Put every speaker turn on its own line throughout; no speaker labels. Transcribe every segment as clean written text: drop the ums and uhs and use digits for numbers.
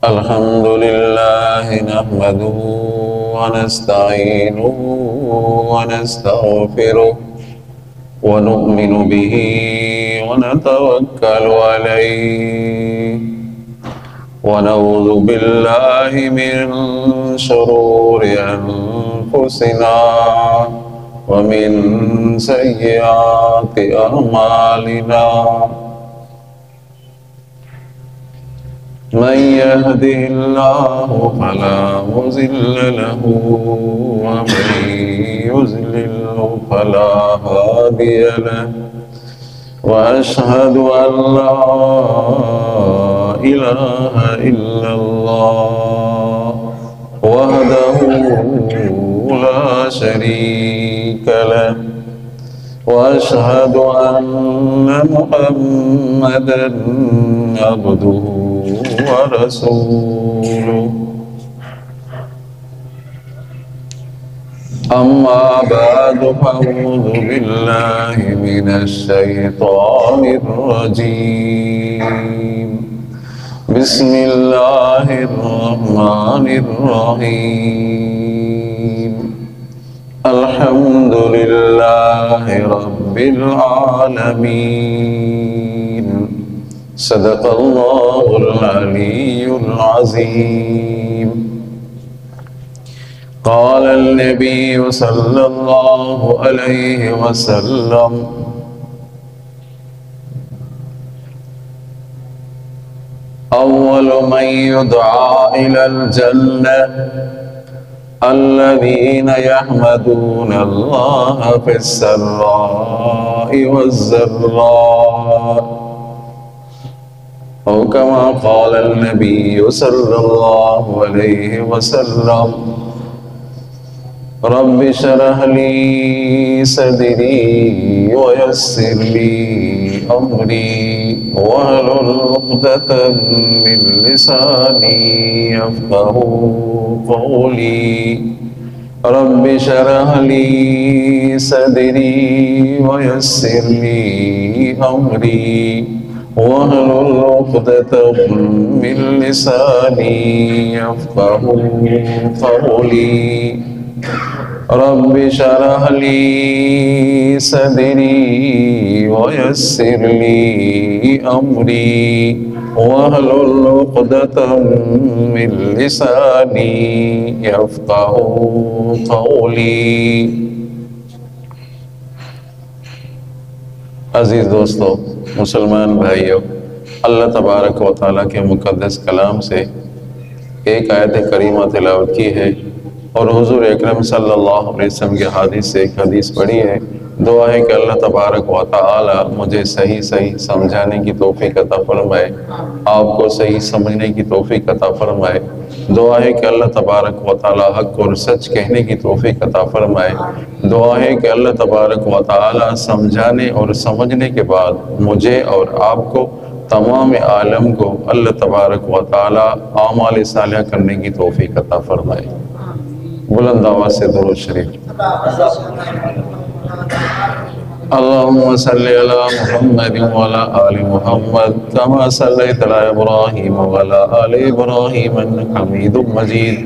الحمد لله نحمده ونستعينه ونستغفره ونؤمن به ونتوكل عليه ونعوذ بالله من شرور أنفسنا ومن سيئات أعمالنا من يهده الله فلا مضل له ومن يضلل فلا هادي له وأشهد أن لا إله إلا الله وحده لا شريك له وأشهد أن محمدًا عبده ورسوله أما بعد فأعوذ بالله من الشيطان الرجيم بسم الله الرحمن الرحيم الحمد لله رب العالمين صدق الله العلي العظيم قال النبي صلى الله عليه وسلم أول من يدعى إلى الجنة الذين يحمدون الله في السراء والضراء أو كما قال النبي صلى الله عليه وسلم رب اشرح لي صدري ويسر لي أمري واحلل عقدة من لساني يفقهوا قولي رب اشرح لي صدري ويسر لي أمري واحلل عقدة من لساني يفقهوا قولي رب اشرح لي صدري ويسر لي أمري واحلل عقدة من لساني يفقهوا قولي. عزیز دوستو، مسلمان بھائیو، اللہ تبارک و تعالیٰ کے مقدس کلام سے ایک آیت کریمہ تلاوت کی ہے اور حضور اکرم صلی اللہ علیہ وسلم کے حدیث سے ایک حدیث پڑھی ہے. دعا ہے کہ اللہ تبارک و تعالی مجھے صحیح سمجھانے کی توفیق عطا فرمائے، آپ کو صحیح سمجھنے کی توفیق عطا فرمائے. دعا ہے کہ اللہ تبارک و تعالی حق اور سچ کہنے کی توفیق عطا فرمائے. دعا ہے کہ اللہ تبارک و تعالی سمجھانے اور سمجھنے کے بعد مجھے اور آپ کو تمام عالم کو اللہ تبارک و تعالی اعمال صالحہ کرنے کی توفیق عطا فرمائے. بلند آواز سے درود شریف. اللهم صل على محمد وعلى آل محمد كما صليت على إبراهيم وعلى آل إبراهيم إنك حميد مجيد.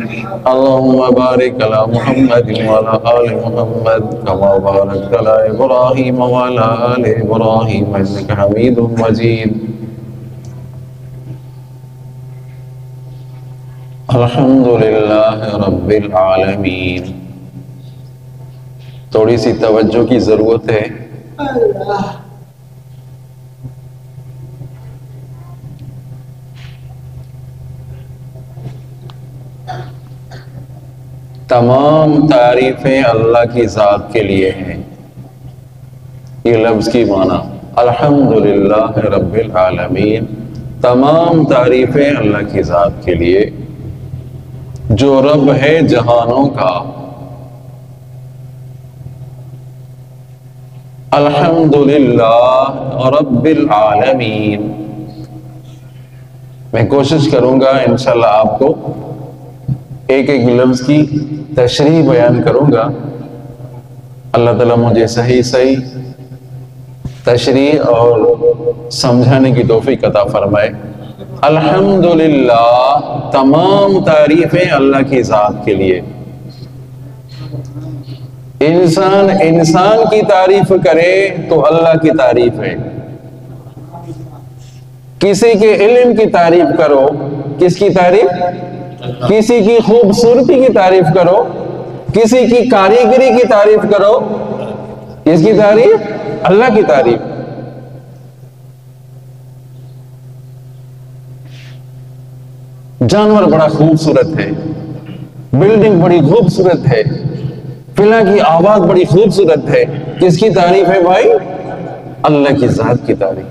اللهم بارك على محمد وعلى آل محمد كما باركت على إبراهيم وعلى آل إبراهيم إنك حميد مجيد. الحمد للہ رب العالمین. تھوڑی سی توجہ کی ضرورت ہے. تمام تعریفیں اللہ کی ذات کے لیے ہیں. یہ لفظ کی معنی الحمدللہ رب العالمین. تمام تعریفیں اللہ کی ذات کے لیے جو رب ہے جہانوں کا. الحمدللہ رب العالمین. میں کوشش کروں گا انشاءاللہ آپ کو ایک ایک لفظ کی تشریح بیان کروں گا. اللہ تعالیٰ مجھے صحیح تشریح اور سمجھانے کی توفیق عطا فرمائے. الحمدللہ تمام تعریفیں اللہ کی ذات کے لیے. انسان کی تعریف کرے تو اللہ کی تعریف ہے. کسی کے علم کی تعریف کرو، کس کی تعریف؟ کسی کی خوبصورتی کی تعریف کرو، کسی کی کاریگری کی تعریف کرو، کس کی تعریف؟ اللہ کی تعریف. جانور بڑا خوبصورت ہے، بلڈنگ بڑی خوبصورت ہے، فلاں کی آواز بڑی خوبصورت ہے، کس کی تعریف ہے بھائی؟ اللہ کی ذات کی تعریف.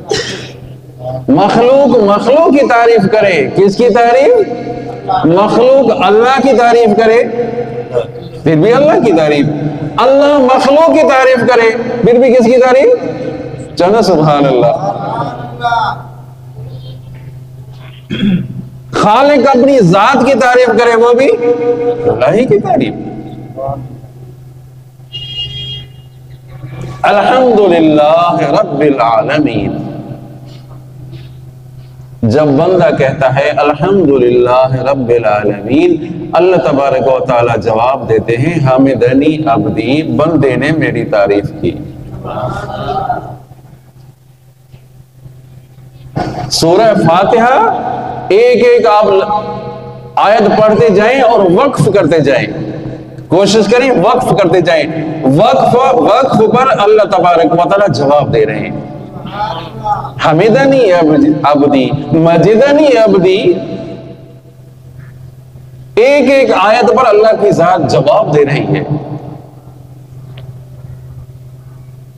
مخلوق کی تعریف کرے، کس کی تعریف؟ مخلوق اللہ کی تعریف کرے پھر بھی اللہ کی تعریف. اللہ مخلوق کی تعریف کرے پھر بھی کس کی تعریف؟ چلو سبحان اللہ. خالق اپنی ذات کی تعریف کرے وہ بھی اللہ ہی کی تعریف. الحمدللہ رب العالمین. جب بندہ کہتا ہے الحمدللہ رب العالمین، اللہ تبارک و تعالی جواب دیتے ہیں حمدنی عبدی، بندے نے میری تعریف کی. سورہ فاتحہ ایک آپ آیت پڑھتے جائیں اور وقف کرتے جائیں، کوشش کریں وقف کرتے جائیں. وقف پر اللہ تبارک و تعالی جواب دے رہے ہیں. حمدنی عبدی، مجدنی عبدی، ایک آیت پر اللہ کی ذات جواب دے رہی ہے.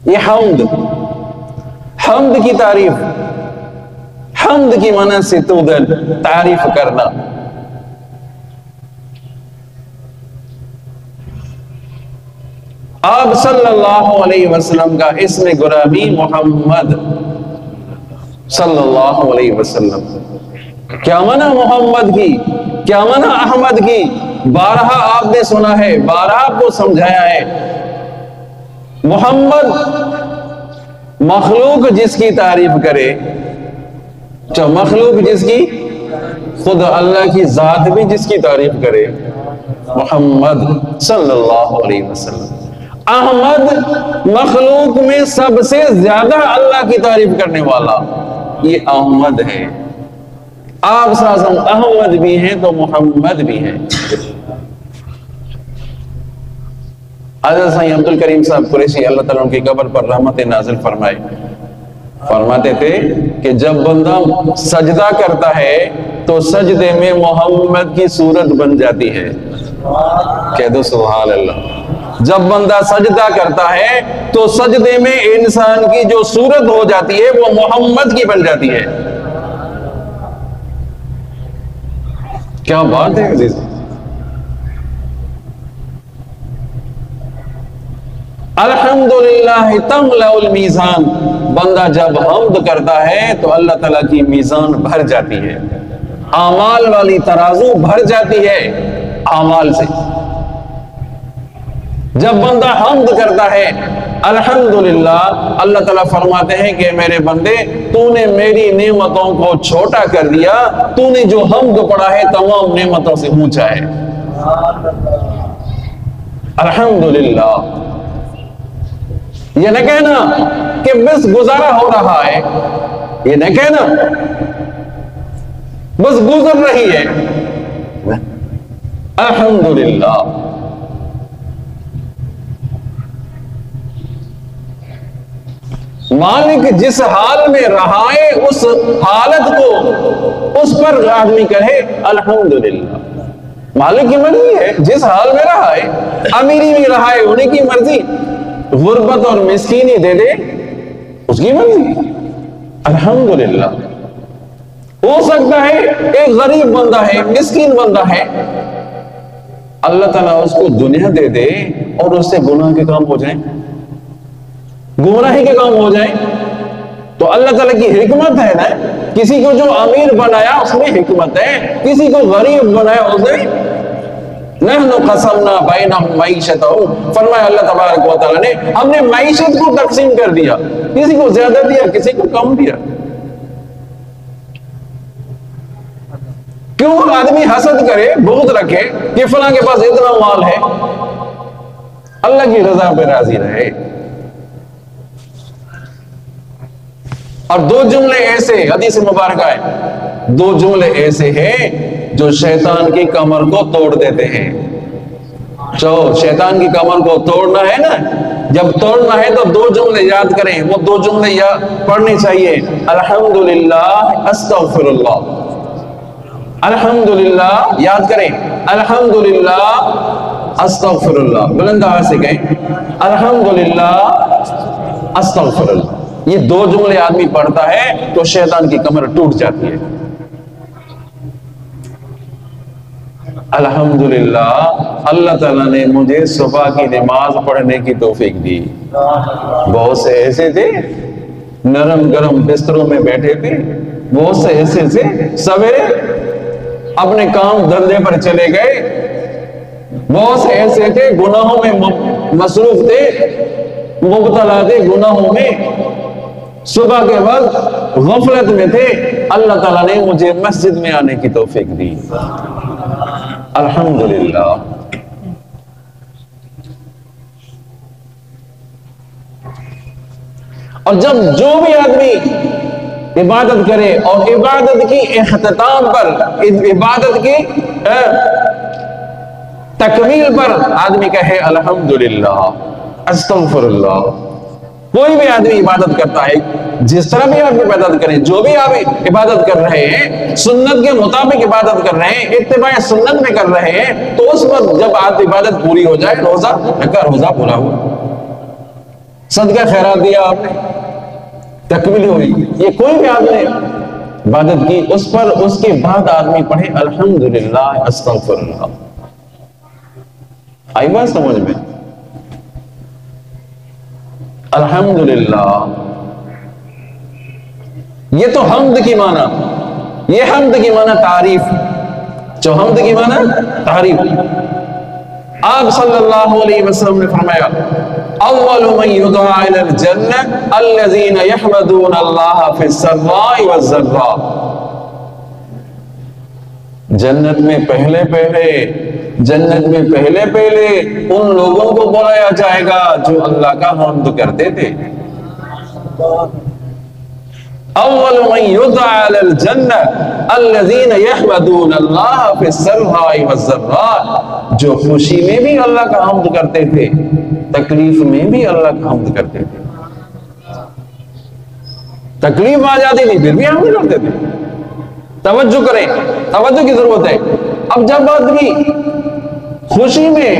یہ حمد کی تعریف، حمد کی معنی سے تعریف کرنا. آپ صلی اللہ علیہ وسلم کا اسم گرامی محمد صلی اللہ علیہ وسلم. کیا معنی محمد کی، کیا معنی احمد کی؟ بارہا آپ نے سنا ہے، بارہا آپ کو سمجھایا ہے. محمد مخلوق جس کی تعریف کرے، جو مخلوق جس کی، خود اللہ کی ذات بھی جس کی تعریف کرے، محمد صلی اللہ علیہ وسلم. احمد مخلوق میں سب سے زیادہ اللہ کی تعریف کرنے والا، یہ احمد ہے. آپ صلی اللہ علیہ وسلم احمد بھی ہیں تو محمد بھی ہیں. حضرت سائیں عبد الکریم صاحب قریشی اللہ تعالیٰ ان کی قبر پر رحمت نازل فرمائے، فرماتے تھے کہ جب بندہ سجدہ کرتا ہے تو سجدے میں محمد کی صورت بن جاتی ہے. کہہ دو سبحان اللہ. جب بندہ سجدہ کرتا ہے تو سجدے میں انسان کی جو صورت ہو جاتی ہے وہ محمد کی بن جاتی ہے. کیا بات ہے عزیز. الحمدللہ تملأ المیزان. بندہ جب حمد کرتا ہے تو اللہ تعالیٰ کی میزان بھر جاتی ہے، اعمال والی ترازو بھر جاتی ہے اعمال سے. جب بندہ حمد کرتا ہے الحمدللہ، اللہ تعالیٰ فرماتے ہیں کہ میرے بندے تو نے میری نعمتوں کو چھوٹا کر دیا، تو نے جو حمد پڑھا ہے تمام نعمتوں سے اونچا ہے. الحمدللہ. یہ نہ کہنا کہ بس گزارا ہو رہا ہے، یہ نہ کہنا بس گزر رہی ہے. الحمدللہ. مالک جس حال میں رہا ہے اس حالت کو اس پر آدمی کہے الحمدللہ. مالک کی مرضی ہے، جس حال میں رہا ہے، امیری میں رہا ہے انہیں کی مرضی، غربت اور مسکینی دے دے اس کی مرضی. الحمدللہ. ہو سکتا ہے ایک غریب بندہ ہے، مسکین بندہ ہے، اللہ تعالیٰ اس کو دنیا دے دے اور اس سے گناہ کے کام ہو جائیں، گمراہی کے کام ہو جائیں، تو اللہ تعالیٰ کی حکمت ہے نا. کسی کو جو امیر بنایا اس میں حکمت ہے، کسی کو غریب بنایا اس میں. نحن قسمنا بینہم معیشتہم. فرمایا اللہ تبارک و تعالیٰ نے ہم نے معیشت کو تقسیم کر دیا، کسی کو زیادہ دیا کسی کو کم دیا. کیوں آدمی حسد کرے، بغض رکھے کہ فلاں کے پاس اتنا مال ہے؟ اللہ کی رضا پہ راضی رہے۔ اور دو جملے ایسے حدیث مبارکہ ہے، دو جملے ایسے ہیں جو شیطان کی کمر کو توڑ دیتے ہیں۔ جو شیطان کی کمر کو توڑنا ہے نا، جب توڑنا ہے تو دو جملے یاد کریں، وہ دو جملے پڑھنے چاہیے، الحمدللہ استغفر اللہ۔ الحمدللہ یاد کریں، الحمدللہ استغفر اللہ، بلند آواز سے کہیں الحمدللہ استغفر اللہ۔ یہ دو جملے آدمی پڑھتا ہے تو شیطان کی کمر ٹوٹ جاتی ہے۔ الحمدللہ اللہ تعالیٰ نے مجھے صبح کی نماز پڑھنے کی توفیق دی۔ بہت سے ایسے تھے نرم گرم بستروں میں بیٹھے تھے، بہت سے ایسے تھے سویرے اپنے کام دھندے پر چلے گئے، بہت سے ایسے تھے گناہوں میں مصروف تھے، مبتلا تھے گناہوں میں، صبح کے وقت غفلت میں تھے، اللہ تعالیٰ نے مجھے مسجد میں آنے کی توفیق دی۔ الحمدللہ۔ اور جب جو بھی آدمی عبادت کرے اور عبادت کی اختتام پر، عبادت کی تکمیل پر آدمی کہے الحمدللہ استغفر اللہ۔ کوئی بھی آدمی عبادت کرتا ہے، جس طرح بھی آپ عبادت کریں، جو بھی آپ عبادت کر رہے ہیں سنت کے مطابق عبادت کر رہے ہیں، اتباع سنت میں کر رہے ہیں، تو اس وقت جب آپ عبادت پوری ہو جائے، روزہ پورا ہوا، صدقہ خیرات دیا آپ نے، تکمیل ہوئی، یہ کوئی بھی آدمی عبادت کی، اس پر اس کے بعد آدمی پڑھے الحمدللہ استغفر اللہ۔ آئی بات سمجھ میں؟ الحمدللہ، یہ تو حمد کی معنی، یہ حمد کی معنی تعریف، جو حمد کی معنی تعریف۔ آپ صلی اللہ علیہ وسلم نے فرمایا اول من یدعى الى الجنہ الذین یحمدون اللہ فی السراء والضراء۔ جنت میں پہلے پہلے ان لوگوں کو بلایا جائے گا جو اللہ کا حمد کرتے تھے۔ اول من یدعى الى الجنہ الذین یحمدون اللہ فی السراء والضراء، جو خوشی میں بھی اللہ کا حمد کرتے تھے، تکلیف میں بھی اللہ کا حمد کرتے تھے۔ تکلیف آ جاتی تھی پھر بھی حمد کرتے تھے۔ توجہ کریں، توجہ کی ضرورت ہے۔ اب جب آدمی خوشی میں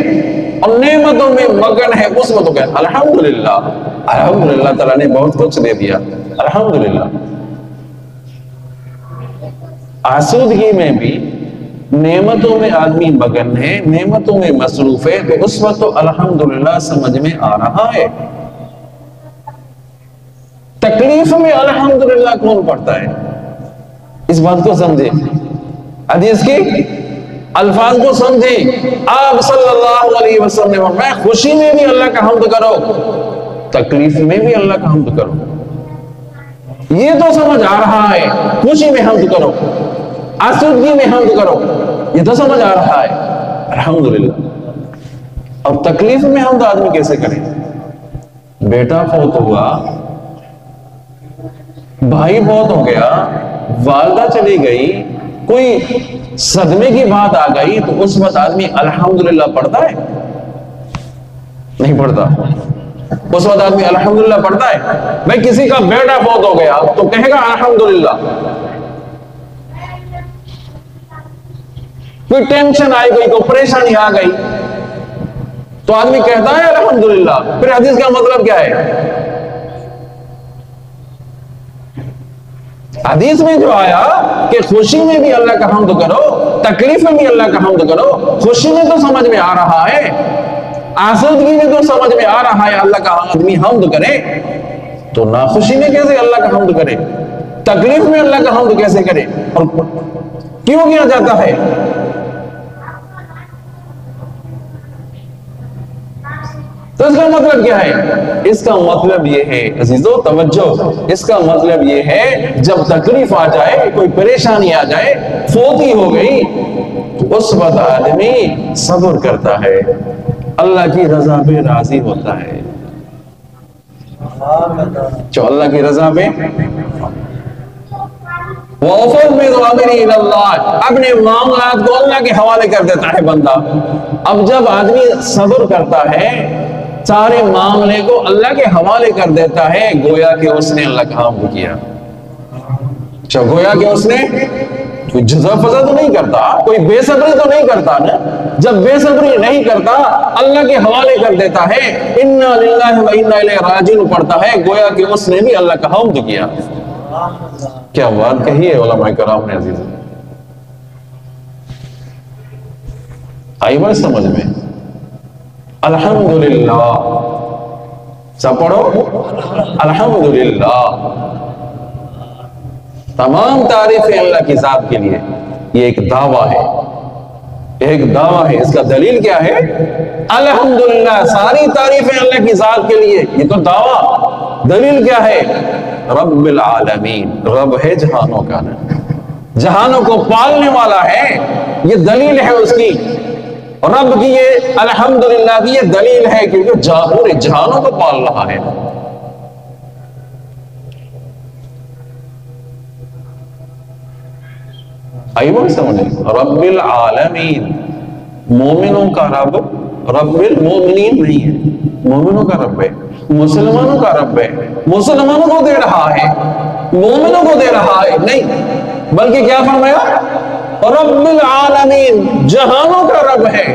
اور نعمتوں میں مگن ہے، اس وقت کہتے الحمدللہ، الحمدللہ تعالیٰ نے بہت کچھ دے دیا، الحمدللہ۔ آسودگی میں بھی نعمتوں میں آدمی مگن ہے، نعمتوں میں مصروف ہے، تو اس وقت تو الحمدللہ سمجھ میں آ رہا ہے۔ تکلیف میں الحمدللہ کون پڑھتا ہے؟ اس بات کو سمجھے، حدیث کی الفاظ کو سمجھے۔ آپ صلی اللہ علیہ وسلم نے فرمایا خوشی میں بھی اللہ کا حمد کرو، تکلیف میں بھی اللہ کا حمد کرو۔ یہ تو سمجھ آ رہا ہے، خوشی میں حمد کرو، آسودگی میں حمد کرو، یہ تو سمجھ آ رہا ہے، الحمدللہ۔ اور تکلیف میں حمد آدمی کیسے کرے؟ بیٹا فوت ہوا، بھائی فوت ہو گیا، والدہ چلی گئی، کوئی صدمے کی بات آ گئی، تو اس وقت آدمی الحمدللہ پڑھتا ہے؟ نہیں پڑھتا۔ اس وقت آدمی الحمدللہ پڑھتا ہے؟ بھائی کسی کا بیٹا فوت ہو گیا تو کہے گا الحمدللہ۔ کوئی ٹینشن آئی گئی، کوئی پریشانی آ گئی تو آدمی کہتا ہے الحمدللہ۔ پھر حدیث کا مطلب کیا ہے؟ حدیث میں جو آیا کہ خوشی میں بھی اللہ کا حمد کرو، تکلیف میں بھی اللہ کا حمد کرو، خوشی میں تو سمجھ میں آ رہا ہے، آسودگی میں تو سمجھ میں آ رہا ہے اللہ کا آدمی حمد کرے، تو ناخوشی میں کیسے اللہ کا حمد کرے؟ تکلیف میں اللہ کا حمد کیسے کرے؟ اور کیوں کیا جاتا ہے؟ تو اس کا مطلب کیا ہے؟ اس کا مطلب یہ ہے عزیزو توجہ، اس کا مطلب یہ ہے جب تکلیف آ جائے، کوئی پریشانی آ جائے، فوتی ہو گئی، اس وقت آدمی صبر کرتا ہے، اللہ کی رضا پہ راضی ہوتا ہے، جو اللہ کی رضا پہ اپنے معاملات کو اللہ کے حوالے کر دیتا ہے بندہ۔ اب جب آدمی صبر کرتا ہے، سارے معاملے کو اللہ کے حوالے کر دیتا ہے، گویا کہ اس نے اللہ کا حمد کیا، گویا کہ اس نے کوئی جزا فضا تو نہیں کرتا، کوئی بے صبری تو نہیں کرتا نا۔ جب بے صبری نہیں کرتا، اللہ کے حوالے کر دیتا ہے، انا للہ و انا الیہ راجعون پڑھتا ہے، گویا کہ اس نے بھی اللہ کا حمد کیا۔ کیا بات کہی ہے علماء کرام نے عزیز، آئی بات سمجھ میں؟ الحمدللہ، سب پڑھو الحمدللہ، تمام تعریفیں اللہ کی ذات کے لیے۔ یہ ایک دعویٰ ہے، ایک دعویٰ ہے، اس کا دلیل کیا ہے؟ الحمدللہ، ساری تعریفیں اللہ کی ذات کے لیے، یہ تو دعویٰ۔ دلیل کیا ہے؟ رب العالمین، رب ہے جہانوں کا، جہانوں کو پالنے والا ہے، یہ دلیل ہے اس کی، رب کی یہ الحمدللہ کی یہ دلیل ہے، کیونکہ پورے جہانوں کو پال رہا ہے۔ آئی بات سمجھیں؟ رب العالمین، مومنوں کا رب، رب المومنین نہیں ہے، مومنوں کا رب ہے، مسلمانوں کا رب ہے، مسلمانوں کو دے رہا ہے، مومنوں کو دے رہا ہے نہیں، بلکہ کیا فرمایا؟ رب العالمین، جہانوں کا رب ہے،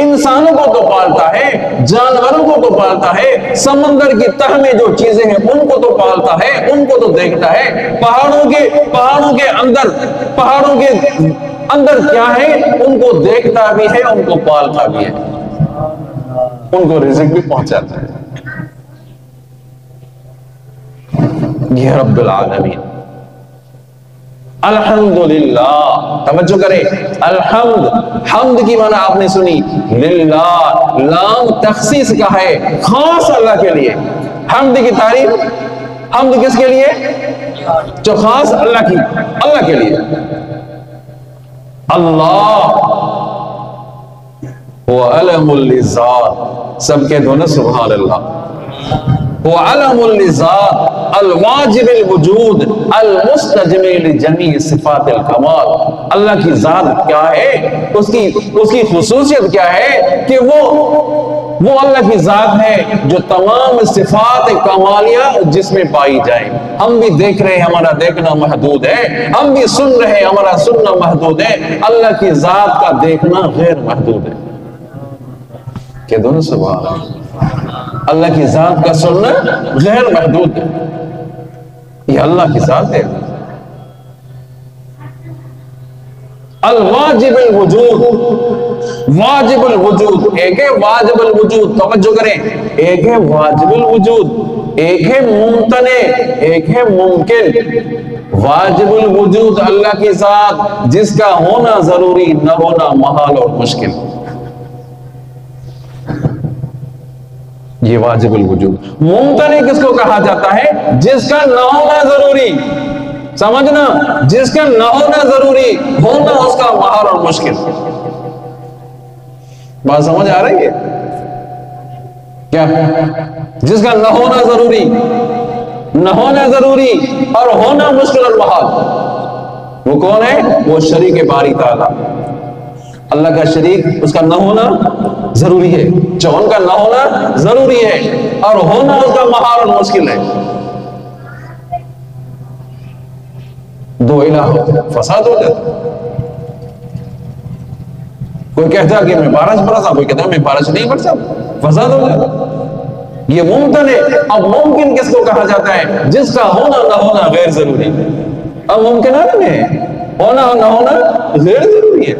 انسانوں کو تو پالتا ہے، جانوروں کو تو پالتا ہے، سمندر کی تہ میں جو چیزیں ہیں ان کو تو پالتا ہے، ان کو تو دیکھتا ہے، پہاڑوں کے اندر کیا ہے ان کو دیکھتا بھی ہے، ان کو پالتا بھی ہے، ان کو رزق بھی پہنچاتا ہے۔ یہ رب العالمین۔ الحمدللہ، توجہ کریں، الحمد، حمد کی معنی آپ نے سنی، للہ، لام تخصیص کا ہے، خاص اللہ کے لیے۔ حمد کی تعریف، حمد کس کے لیے؟ جو خاص اللہ کی، اللہ کے لیے۔ اللہ وہ علم للذات، سب کے دونوں سبحان اللہ، وہ علم للذات الواجب الوجود المستجمع لجمیع صفات الکمال۔ اللہ کی ذات کیا ہے، اس کی خصوصیت کیا ہے کہ وہ اللہ کی ذات ہے جو تمام صفات کمالیہ جس میں پائی جائیں۔ ہم بھی دیکھ رہے ہیں، ہمارا دیکھنا محدود ہے، ہم بھی سن رہے ہیں، ہمارا سننا محدود ہے، اللہ کی ذات کا دیکھنا غیر محدود ہے۔ کہ دونوں سبحان اللہ، اللہ کی ذات کا سننا غیر محدود ہے، یہ اللہ کی ذات ہے۔ الواجب الوجود، واجب الوجود، ایک ہے واجب الوجود، توجہ کریں، ایک ہے واجب الوجود، ایک ہے ممتنع، ایک ہے ممکن۔ واجب الوجود اللہ کی ذات جس کا ہونا ضروری، نہ ہونا محال اور مشکل، یہ واجب الوجود۔ ممتنع کس کو کہا جاتا ہے؟ جس کا نہ ہونا ضروری، سمجھنا، جس کا نہ ہونا ضروری، ہونا اس کا محال اور مشکل۔ بات سمجھ آ رہی ہے کیا؟ جس کا نہ ہونا ضروری، نہ ہونا ضروری اور ہونا مشکل اور محال، وہ کون ہے؟ وہ شریک باری تعالیٰ، اللہ کا شریک، اس کا نہ ہونا ضروری ہے، جو ان کا نہ ہونا ضروری ہے اور ہونا اس کا محال اور مشکل ہے۔ دو الہ فساد ہو جاتا، کوئی کہتا ہے کہ میں بارش برسا، کوئی کہتا ہے میں بارش نہیں برسا، فساد ہو جاتا۔ یہ ممکن ہے۔ اب ممکن کس کو کہا جاتا ہے؟ جس کا ہونا نہ ہونا غیر ضروری۔ اب ممکن ہے ہونا نہ ہونا غیر ضروری ہے۔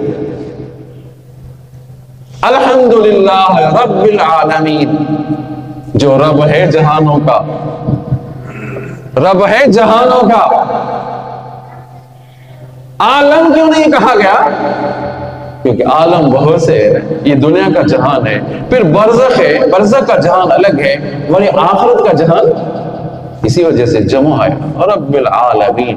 الحمدللہ رب العالمین، جو رب ہے جہانوں کا، رب ہے جہانوں کا۔ عالم کیوں نہیں کہا گیا؟ کیونکہ عالم بہت سے ہے، یہ دنیا کا جہان ہے، پھر برزخ ہے، برزخ کا جہان الگ ہے، اور یہ آخرت کا جہان، اسی وجہ سے جمع ہے رب العالمین۔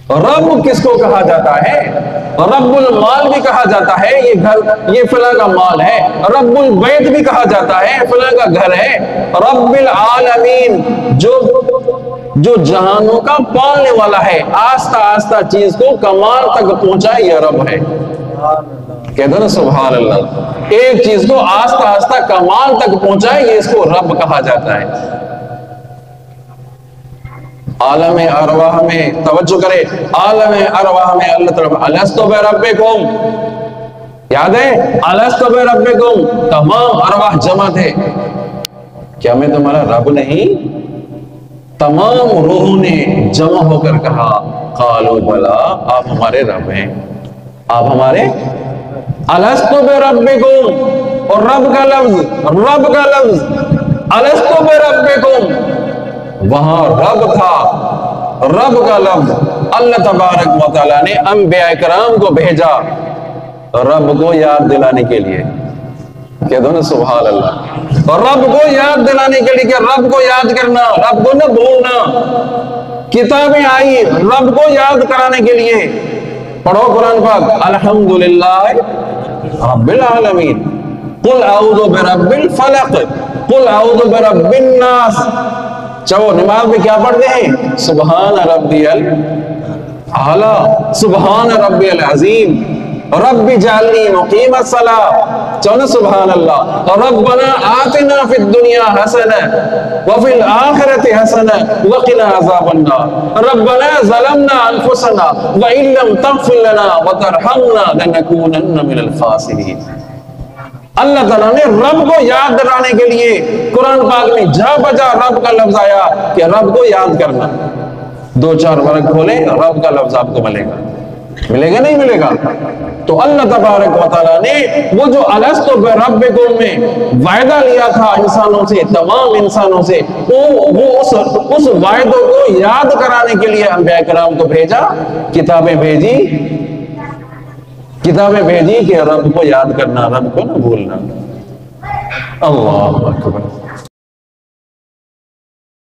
رب کس کو کہا جاتا ہے؟ رب المال بھی کہا جاتا ہے، یہ گھر یہ فلاں کا مال ہے۔ رب البیت بھی کہا جاتا ہے، فلاں کا گھر ہے۔ رب العالمین جو جہانوں کا پالنے والا ہے، آہستہ آہستہ چیز کو کمال تک پہنچائے، یہ رب ہے۔ کہتے نا سبحان اللہ، ایک چیز کو آہستہ آہستہ کمال تک پہنچائے، یہ اس کو رب کہا جاتا ہے۔ عالم ارواح میں توجہ کرے، عالم ارواح میں اللہ تعالیٰ الستو بربکم، یاد ہے الستو بربکم، تمام ارواح جمع تھے، کیا میں تمہارا رب نہیں؟ تمام روحوں نے جمع ہو کر کہا قالوا بلا، آپ ہمارے رب ہیں، آپ ہمارے الستو بربکم، اور رب کا لفظ الستو بربکم، وہاں رب تھا، رب کا لفظ۔ اللہ تبارک و تعالیٰ نے انبیاء کرام کو بھیجا رب کو یاد دلانے کے لیے، کہہ دو نا سبحان اللہ، اور رب کو یاد دلانے کے لیے، کہ رب کو یاد کرنا، رب کو نہ بھولنا۔ کتابیں آئی رب کو یاد کرانے کے لیے، پڑھو قرآن پاک، الحمدللہ رب العالمین، قل اعوذ برب الفلق، قل اعوذ برب الناس۔ چلو نماز میں کیا پڑھتے ہیں؟ سبحان ربی الاعلیٰ، سبحان ربی العظیم، رب اجعلنی مقیم الصلاۃ، چلو سبحان اللہ، ربنا آتنا فی الدنیا حسنہ وفی الآخرۃ حسنہ وقنا عذاب النار، ربنا ظلمنا انفسنا وان لم تغفر لنا وترحمنا لنکونن من الخاسرین۔ اللہ تعالیٰ نے رب کو یاد دلانے کے لیے قرآن پاک میں جا بجا رب کا لفظ آیا کہ رب کو یاد کرنا۔ دو چار ورق کھولیں، رب کا لفظ آپ کو ملے گا، ملے گا نہیں ملے گا؟ تو اللہ تبارک و تعالیٰ نے وہ جو الستو بربکم میں وعدہ لیا تھا انسانوں سے، تمام انسانوں سے، وہ اس وعدوں کو یاد کرانے کے لیے انبیاء کرام کو بھیجا، کتابیں بھیجی کہ رب کو یاد کرنا، رب کو نہ بھولنا۔ اللہ اکبر۔